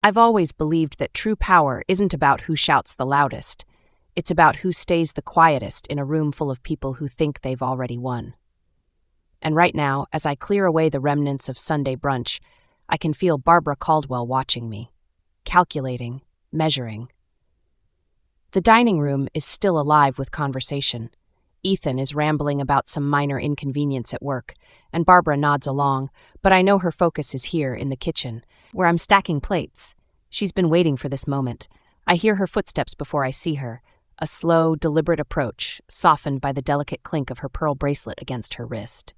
I've always believed that true power isn't about who shouts the loudest. It's about who stays the quietest in a room full of people who think they've already won. And right now, as I clear away the remnants of Sunday brunch, I can feel Barbara Caldwell watching me, calculating, measuring. The dining room is still alive with conversation. Ethan is rambling about some minor inconvenience at work, and Barbara nods along, but I know her focus is here in the kitchen, where I'm stacking plates. She's been waiting for this moment. I hear her footsteps before I see her, a slow, deliberate approach, softened by the delicate clink of her pearl bracelet against her wrist.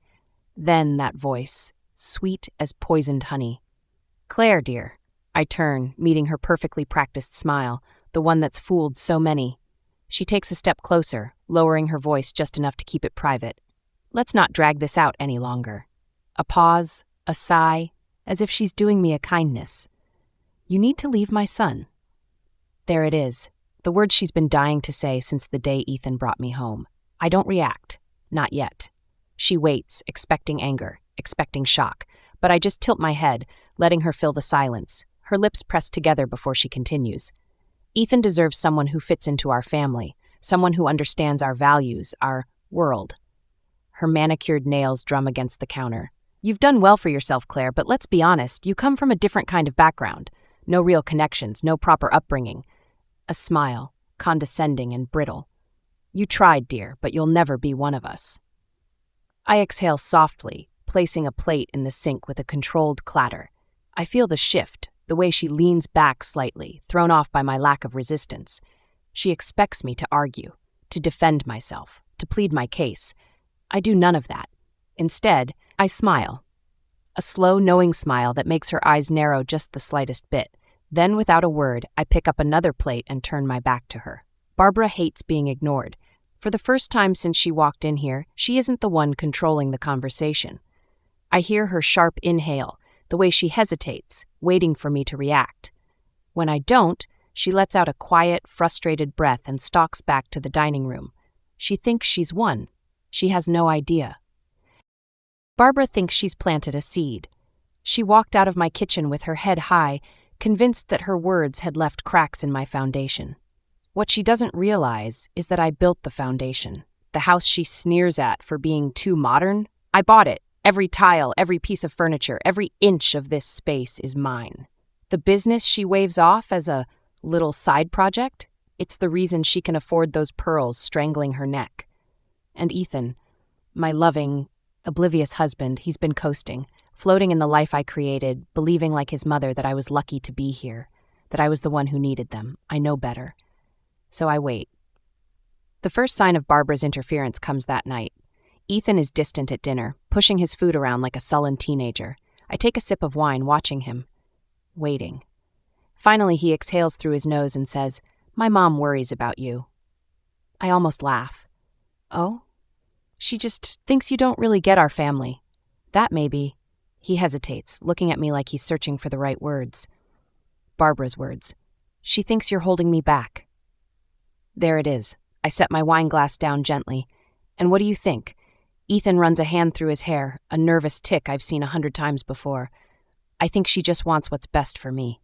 Then that voice, sweet as poisoned honey. "Claire, dear." I turn, meeting her perfectly practiced smile, the one that's fooled so many. She takes a step closer, lowering her voice just enough to keep it private. Let's not drag this out any longer. A pause, a sigh, as if she's doing me a kindness. "You need to leave my son." There it is, the word she's been dying to say since the day Ethan brought me home. I don't react. Not yet. She waits, expecting anger, expecting shock, but I just tilt my head, letting her fill the silence, her lips pressed together before she continues. "Ethan deserves someone who fits into our family, someone who understands our values, our world." Her manicured nails drum against the counter. "You've done well for yourself, Claire, but let's be honest, you come from a different kind of background. No real connections, no proper upbringing." A smile, condescending and brittle. "You tried, dear, but you'll never be one of us." I exhale softly, placing a plate in the sink with a controlled clatter. I feel the shift, the way she leans back slightly, thrown off by my lack of resistance. She expects me to argue, to defend myself, to plead my case. I do none of that. Instead, I smile. A slow, knowing smile that makes her eyes narrow just the slightest bit. Then, without a word, I pick up another plate and turn my back to her. Barbara hates being ignored. For the first time since she walked in here, she isn't the one controlling the conversation. I hear her sharp inhale, the way she hesitates, waiting for me to react. When I don't, she lets out a quiet, frustrated breath and stalks back to the dining room. She thinks she's won. She has no idea. Barbara thinks she's planted a seed. She walked out of my kitchen with her head high, convinced that her words had left cracks in my foundation. What she doesn't realize is that I built the foundation. The house she sneers at for being too modern, I bought it. Every tile, every piece of furniture, every inch of this space is mine. The business she waves off as a little side project, it's the reason she can afford those pearls strangling her neck. And Ethan, my loving, oblivious husband, he's been coasting, floating in the life I created, believing like his mother that I was lucky to be here, that I was the one who needed them. I know better. So I wait. The first sign of Barbara's interference comes that night. Ethan is distant at dinner, pushing his food around like a sullen teenager. I take a sip of wine, watching him. Waiting. Finally, he exhales through his nose and says, "My mom worries about you." I almost laugh. "Oh? She just thinks you don't really get our family." "That may be." He hesitates, looking at me like he's searching for the right words. Barbara's words. "She thinks you're holding me back." There it is. I set my wine glass down gently. And what do you think? Ethan runs a hand through his hair, a nervous tick I've seen 100 times before. I think she just wants what's best for me.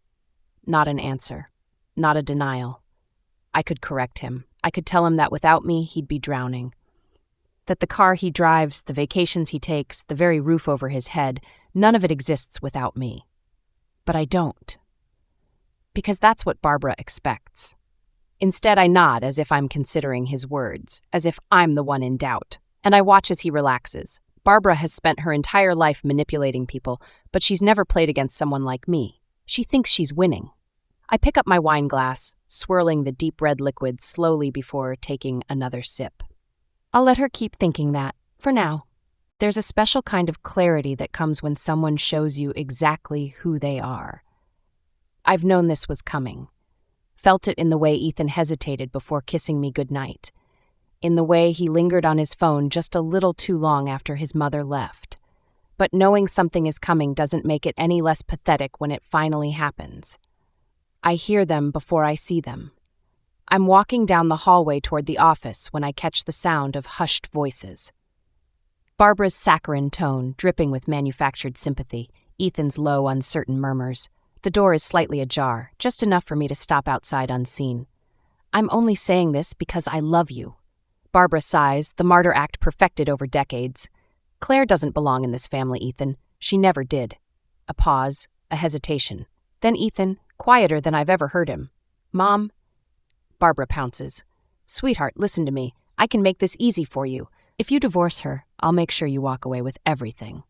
Not an answer. Not a denial. I could correct him. I could tell him that without me, he'd be drowning. That the car he drives, the vacations he takes, the very roof over his head, none of it exists without me. But I don't. Because that's what Barbara expects. Instead, I nod as if I'm considering his words, as if I'm the one in doubt, and I watch as he relaxes. Barbara has spent her entire life manipulating people, but she's never played against someone like me. She thinks she's winning. I pick up my wine glass, swirling the deep red liquid slowly before taking another sip. I'll let her keep thinking that, for now. There's a special kind of clarity that comes when someone shows you exactly who they are. I've known this was coming. Felt it in the way Ethan hesitated before kissing me goodnight, in the way he lingered on his phone just a little too long after his mother left. But knowing something is coming doesn't make it any less pathetic when it finally happens. I hear them before I see them. I'm walking down the hallway toward the office when I catch the sound of hushed voices. Barbara's saccharine tone dripping with manufactured sympathy, Ethan's low, uncertain murmurs. The door is slightly ajar, just enough for me to stop outside unseen. I'm only saying this because I love you. Barbara sighs, the martyr act perfected over decades. Claire doesn't belong in this family, Ethan. She never did. A pause, a hesitation. Then Ethan, quieter than I've ever heard him. Mom? Barbara pounces. Sweetheart, listen to me. I can make this easy for you. If you divorce her, I'll make sure you walk away with everything.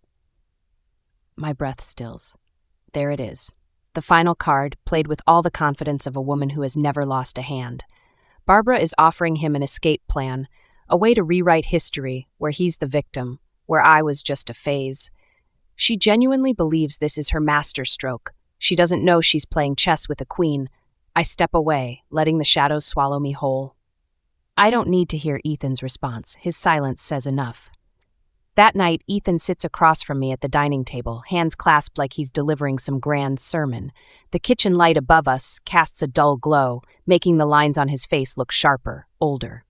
My breath stills. There it is. The final card, played with all the confidence of a woman who has never lost a hand. Barbara is offering him an escape plan, a way to rewrite history where he's the victim, where I was just a phase. She genuinely believes this is her masterstroke. She doesn't know she's playing chess with a queen. I step away, letting the shadows swallow me whole. I don't need to hear Ethan's response. His silence says enough. That night, Ethan sits across from me at the dining table, hands clasped like he's delivering some grand sermon. The kitchen light above us casts a dull glow, making the lines on his face look sharper, older.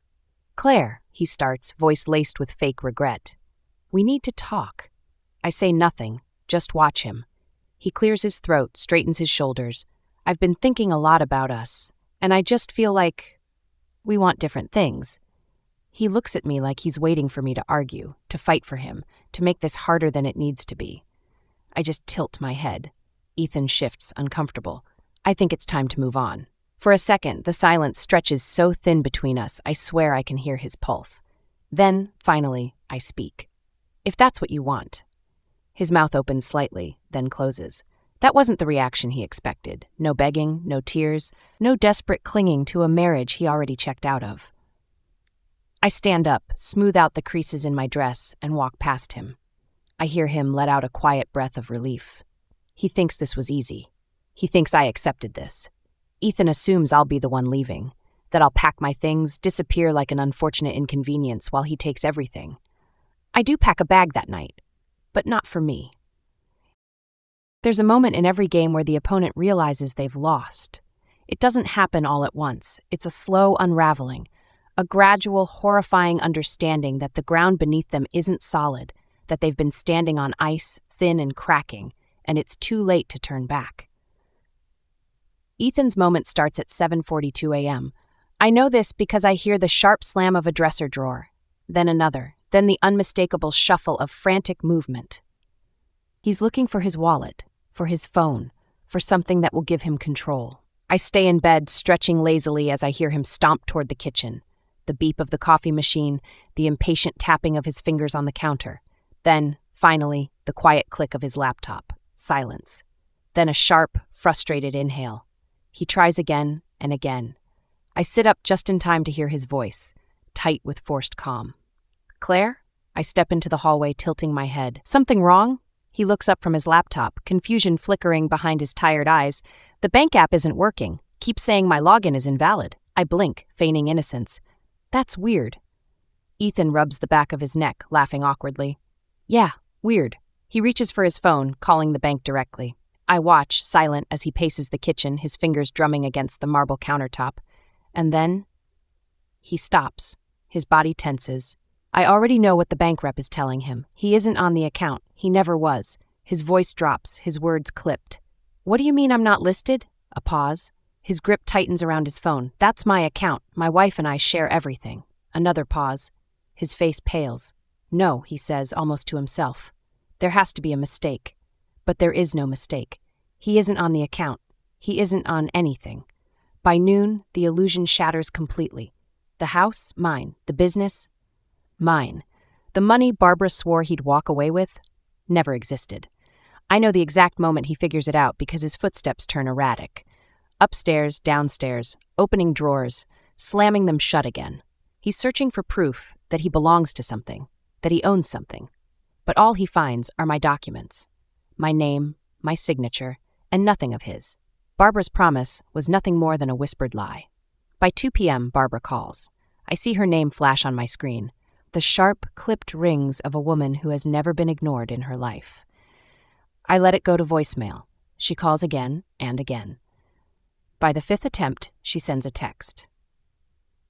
Claire, he starts, voice laced with fake regret. We need to talk. I say nothing, just watch him. He clears his throat, straightens his shoulders. I've been thinking a lot about us, and I just feel like we want different things. He looks at me like he's waiting for me to argue, to fight for him, to make this harder than it needs to be. I just tilt my head. Ethan shifts, uncomfortable. I think it's time to move on. For a second, the silence stretches so thin between us, I swear I can hear his pulse. Then, finally, I speak. If that's what you want. His mouth opens slightly, then closes. That wasn't the reaction he expected. No begging, no tears, no desperate clinging to a marriage he already checked out of. I stand up, smooth out the creases in my dress, and walk past him. I hear him let out a quiet breath of relief. He thinks this was easy. He thinks I accepted this. Ethan assumes I'll be the one leaving, that I'll pack my things, disappear like an unfortunate inconvenience while he takes everything. I do pack a bag that night, but not for me. There's a moment in every game where the opponent realizes they've lost. It doesn't happen all at once. It's a slow unraveling. A gradual, horrifying understanding that the ground beneath them isn't solid, that they've been standing on ice, thin and cracking, and it's too late to turn back. Ethan's moment starts at 7:42 a.m. I know this because I hear the sharp slam of a dresser drawer, then another, then the unmistakable shuffle of frantic movement. He's looking for his wallet, for his phone, for something that will give him control. I stay in bed, stretching lazily as I hear him stomp toward the kitchen. The beep of the coffee machine, the impatient tapping of his fingers on the counter. Then, finally, the quiet click of his laptop. Silence. Then a sharp, frustrated inhale. He tries again and again. I sit up just in time to hear his voice, tight with forced calm. Claire? I step into the hallway, tilting my head. Something wrong? He looks up from his laptop, confusion flickering behind his tired eyes. The bank app isn't working. Keeps saying my login is invalid. I blink, feigning innocence. That's weird. Ethan rubs the back of his neck, laughing awkwardly. Yeah, weird. He reaches for his phone, calling the bank directly. I watch, silent, as he paces the kitchen, his fingers drumming against the marble countertop. And then he stops. His body tenses. I already know what the bank rep is telling him. He isn't on the account. He never was. His voice drops, his words clipped. What do you mean I'm not listed? A pause. His grip tightens around his phone. That's my account. My wife and I share everything. Another pause. His face pales. No, he says, almost to himself. There has to be a mistake. But there is no mistake. He isn't on the account. He isn't on anything. By noon, the illusion shatters completely. The house? Mine. The business? Mine. The money Barbara swore he'd walk away with? Never existed. I know the exact moment he figures it out because his footsteps turn erratic. Upstairs, downstairs, opening drawers, slamming them shut again. He's searching for proof that he belongs to something, that he owns something. But all he finds are my documents. My name, my signature, and nothing of his. Barbara's promise was nothing more than a whispered lie. By 2 p.m., Barbara calls. I see her name flash on my screen. The sharp, clipped rings of a woman who has never been ignored in her life. I let it go to voicemail. She calls again and again. By the 5th attempt, she sends a text.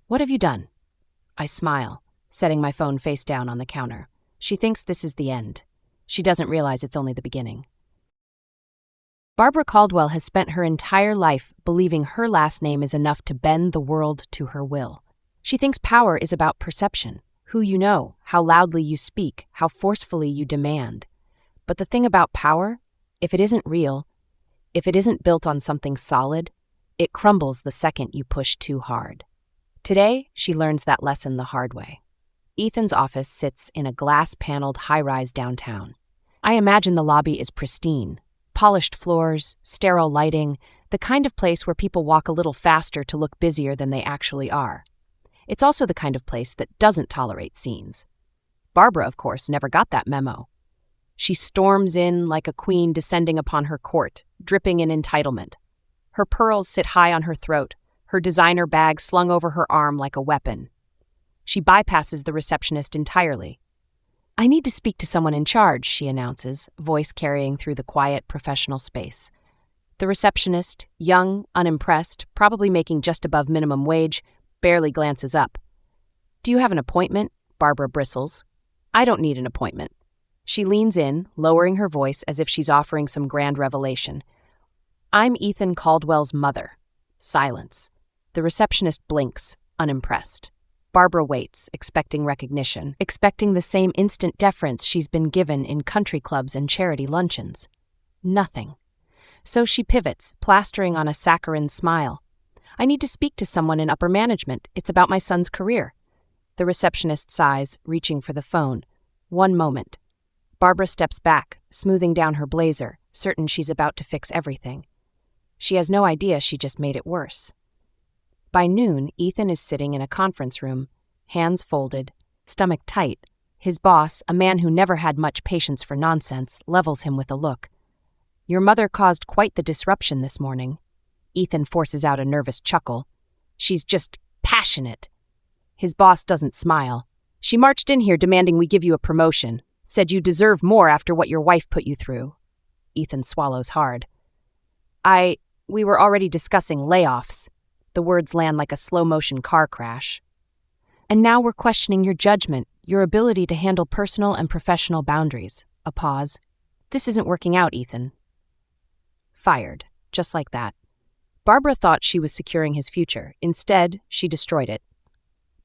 What have you done? I smile, setting my phone face down on the counter. She thinks this is the end. She doesn't realize it's only the beginning. Barbara Caldwell has spent her entire life believing her last name is enough to bend the world to her will. She thinks power is about perception, who you know, how loudly you speak, how forcefully you demand. But the thing about power, if it isn't real, if it isn't built on something solid, it crumbles the second you push too hard. Today, she learns that lesson the hard way. Ethan's office sits in a glass-paneled high-rise downtown. I imagine the lobby is pristine. Polished floors, sterile lighting, the kind of place where people walk a little faster to look busier than they actually are. It's also the kind of place that doesn't tolerate scenes. Barbara, of course, never got that memo. She storms in like a queen descending upon her court, dripping in entitlement. Her pearls sit high on her throat, her designer bag slung over her arm like a weapon. She bypasses the receptionist entirely. "I need to speak to someone in charge," she announces, voice carrying through the quiet, professional space. The receptionist, young, unimpressed, probably making just above minimum wage, barely glances up. "Do you have an appointment?" Barbara bristles. "I don't need an appointment." She leans in, lowering her voice as if she's offering some grand revelation. "I'm Ethan Caldwell's mother." Silence. The receptionist blinks, unimpressed. Barbara waits, expecting recognition, expecting the same instant deference she's been given in country clubs and charity luncheons. Nothing. So she pivots, plastering on a saccharine smile. "I need to speak to someone in upper management. It's about my son's career." The receptionist sighs, reaching for the phone. One moment. Barbara steps back, smoothing down her blazer, certain she's about to fix everything. She has no idea she just made it worse. By noon, Ethan is sitting in a conference room, hands folded, stomach tight. His boss, a man who never had much patience for nonsense, levels him with a look. "Your mother caused quite the disruption this morning." Ethan forces out a nervous chuckle. "She's just passionate." His boss doesn't smile. "She marched in here demanding we give you a promotion. Said you deserve more after what your wife put you through." Ethan swallows hard. We were already discussing layoffs." The words land like a slow-motion car crash. "And now we're questioning your judgment, your ability to handle personal and professional boundaries." A pause. "This isn't working out, Ethan." Fired, just like that. Barbara thought she was securing his future. Instead, she destroyed it.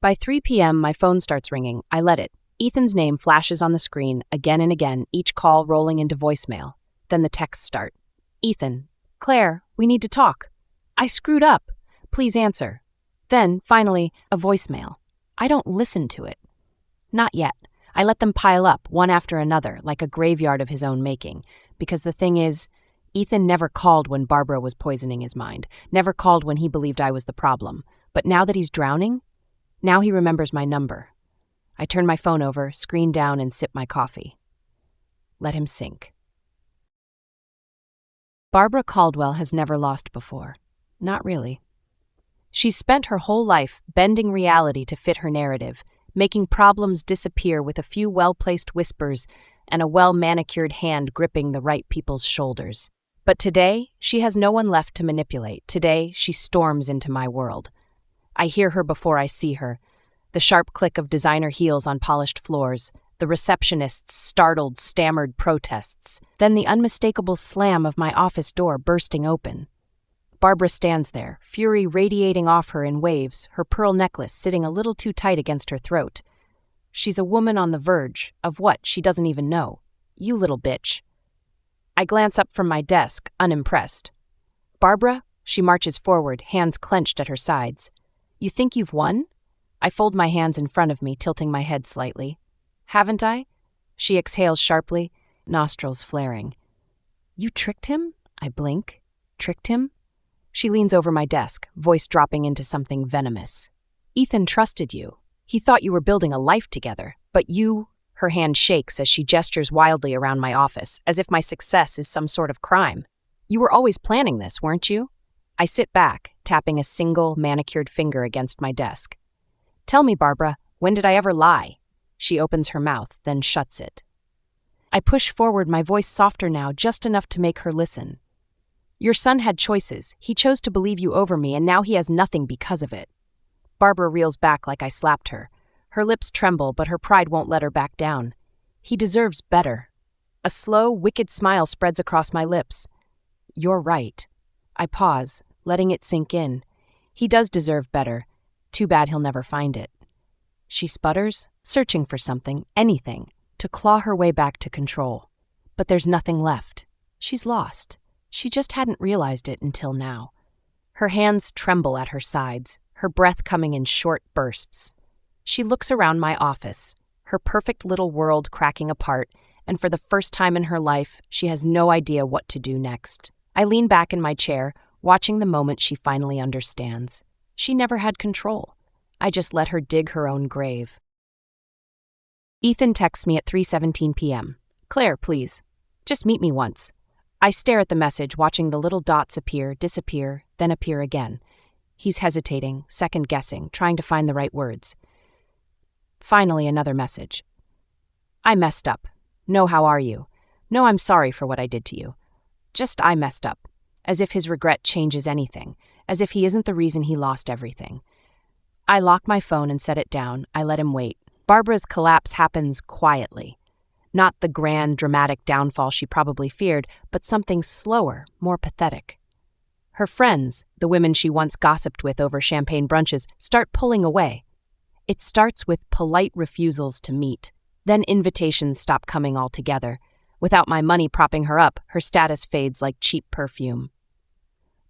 By 3 p.m., my phone starts ringing. I let it. Ethan's name flashes on the screen again and again, each call rolling into voicemail. Then the texts start. "Ethan, Claire, we need to talk. I screwed up. Please answer." Then, finally, a voicemail. I don't listen to it. Not yet. I let them pile up, one after another, like a graveyard of his own making. Because the thing is, Ethan never called when Barbara was poisoning his mind, never called when he believed I was the problem. But now that he's drowning, now he remembers my number. I turn my phone over, screen down, and sip my coffee. Let him sink. Barbara Caldwell has never lost before. Not really. She's spent her whole life bending reality to fit her narrative, making problems disappear with a few well-placed whispers and a well-manicured hand gripping the right people's shoulders. But today, she has no one left to manipulate. Today, she storms into my world. I hear her before I see her. The sharp click of designer heels on polished floors, the receptionist's startled, stammered protests, then the unmistakable slam of my office door bursting open. Barbara stands there, fury radiating off her in waves, her pearl necklace sitting a little too tight against her throat. She's a woman on the verge of what she doesn't even know. "You little bitch." I glance up from my desk, unimpressed. "Barbara?" She marches forward, hands clenched at her sides. "You think you've won?" I fold my hands in front of me, tilting my head slightly. "Haven't I?" She exhales sharply, nostrils flaring. "You tricked him?" I blink. "Tricked him?" She leans over my desk, voice dropping into something venomous. "Ethan trusted you. He thought you were building a life together, but you—" Her hand shakes as she gestures wildly around my office, as if my success is some sort of crime. "You were always planning this, weren't you?" I sit back, tapping a single, manicured finger against my desk. "Tell me, Barbara, when did I ever lie?" She opens her mouth, then shuts it. I push forward, my voice softer now, just enough to make her listen. "Your son had choices. He chose to believe you over me, and now he has nothing because of it." Barbara reels back like I slapped her. Her lips tremble, but her pride won't let her back down. "He deserves better." A slow, wicked smile spreads across my lips. You're right. I pause, letting it sink in. He does deserve better. Too bad he'll never find it. She sputters, searching for something, anything, to claw her way back to control. But there's nothing left. She's lost. She just hadn't realized it until now. Her hands tremble at her sides, her breath coming in short bursts. She looks around my office, her perfect little world cracking apart, and for the first time in her life, she has no idea what to do next. I lean back in my chair, watching the moment she finally understands. She never had control. I just let her dig her own grave. Ethan texts me at 3:17 p.m. Claire, please. Just meet me once. I stare at the message, watching the little dots appear, disappear, then appear again. He's hesitating, second-guessing, trying to find the right words. Finally, another message. I messed up. No, how are you? No, I'm sorry for what I did to you. Just I messed up. As if his regret changes anything. As if he isn't the reason he lost everything. I lock my phone and set it down. I let him wait. Barbara's collapse happens quietly. Not the grand, dramatic downfall she probably feared, but something slower, more pathetic. Her friends, the women she once gossiped with over champagne brunches, start pulling away. It starts with polite refusals to meet. Then invitations stop coming altogether. Without my money propping her up, her status fades like cheap perfume.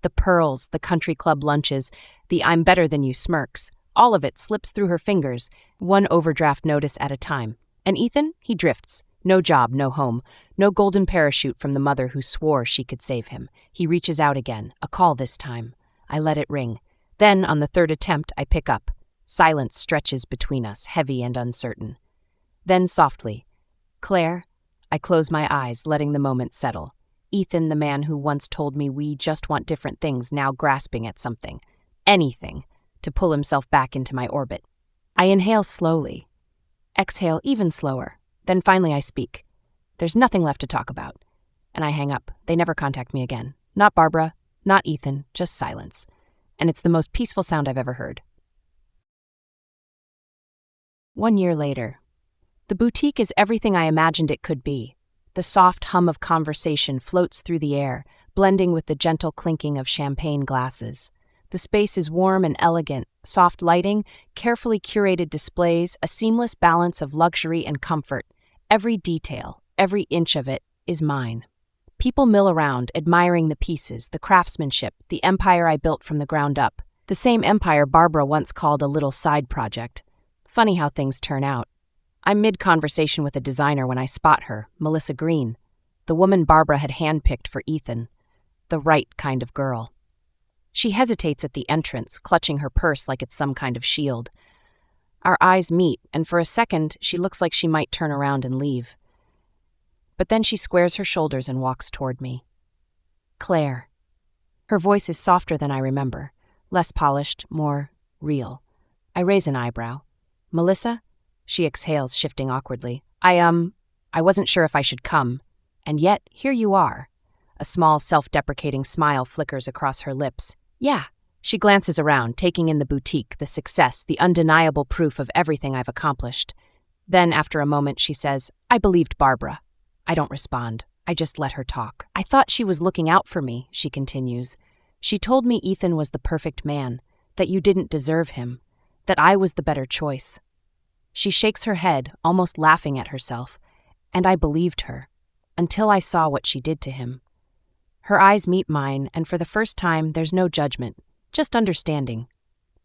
The pearls, the country club lunches, the I'm better than you smirks, all of it slips through her fingers, one overdraft notice at a time. And Ethan, he drifts. No job, no home, no golden parachute from the mother who swore she could save him. He reaches out again, a call this time. I let it ring. Then, on the third attempt, I pick up. Silence stretches between us, heavy and uncertain. Then softly, Claire. I close my eyes, letting the moment settle. Ethan, the man who once told me we just want different things, now grasping at something. Anything. To pull himself back into my orbit. I inhale slowly. Exhale even slower. Then finally I speak. There's nothing left to talk about. And I hang up. They never contact me again. Not Barbara, not Ethan, just silence. And it's the most peaceful sound I've ever heard. 1 year later. The boutique is everything I imagined it could be. The soft hum of conversation floats through the air, blending with the gentle clinking of champagne glasses. The space is warm and elegant, soft lighting, carefully curated displays, a seamless balance of luxury and comfort. Every detail, every inch of it, is mine. People mill around, admiring the pieces, the craftsmanship, the empire I built from the ground up. The same empire Barbara once called a little side project. Funny how things turn out. I'm mid-conversation with a designer when I spot her, Melissa Green, the woman Barbara had handpicked for Ethan. The right kind of girl. She hesitates at the entrance, clutching her purse like it's some kind of shield. Our eyes meet, and for a second, she looks like she might turn around and leave. But then she squares her shoulders and walks toward me. Claire. Her voice is softer than I remember, less polished, more real. I raise an eyebrow. Melissa? She exhales, shifting awkwardly. I wasn't sure if I should come. And yet, here you are. A small, self-deprecating smile flickers across her lips. Yeah. She glances around, taking in the boutique, the success, the undeniable proof of everything I've accomplished. Then, after a moment, she says, I believed Barbara. I don't respond. I just let her talk. I thought she was looking out for me, she continues. She told me Ethan was the perfect man, that you didn't deserve him, that I was the better choice. She shakes her head, almost laughing at herself, and I believed her, until I saw what she did to him. Her eyes meet mine, and for the first time, there's no judgment, just understanding.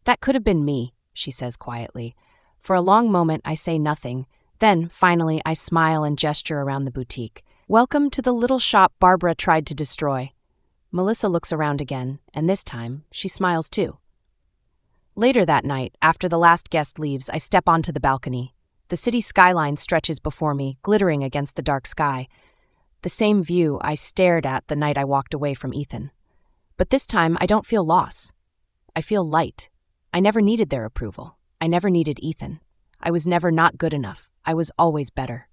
That could have been me, she says quietly. For a long moment, I say nothing. Then, finally, I smile and gesture around the boutique. Welcome to the little shop Barbara tried to destroy. Melissa looks around again, and this time, she smiles too. Later that night, after the last guest leaves, I step onto the balcony. The city skyline stretches before me, glittering against the dark sky. The same view I stared at the night I walked away from Ethan. But this time, I don't feel loss. I feel light. I never needed their approval. I never needed Ethan. I was never not good enough. I was always better.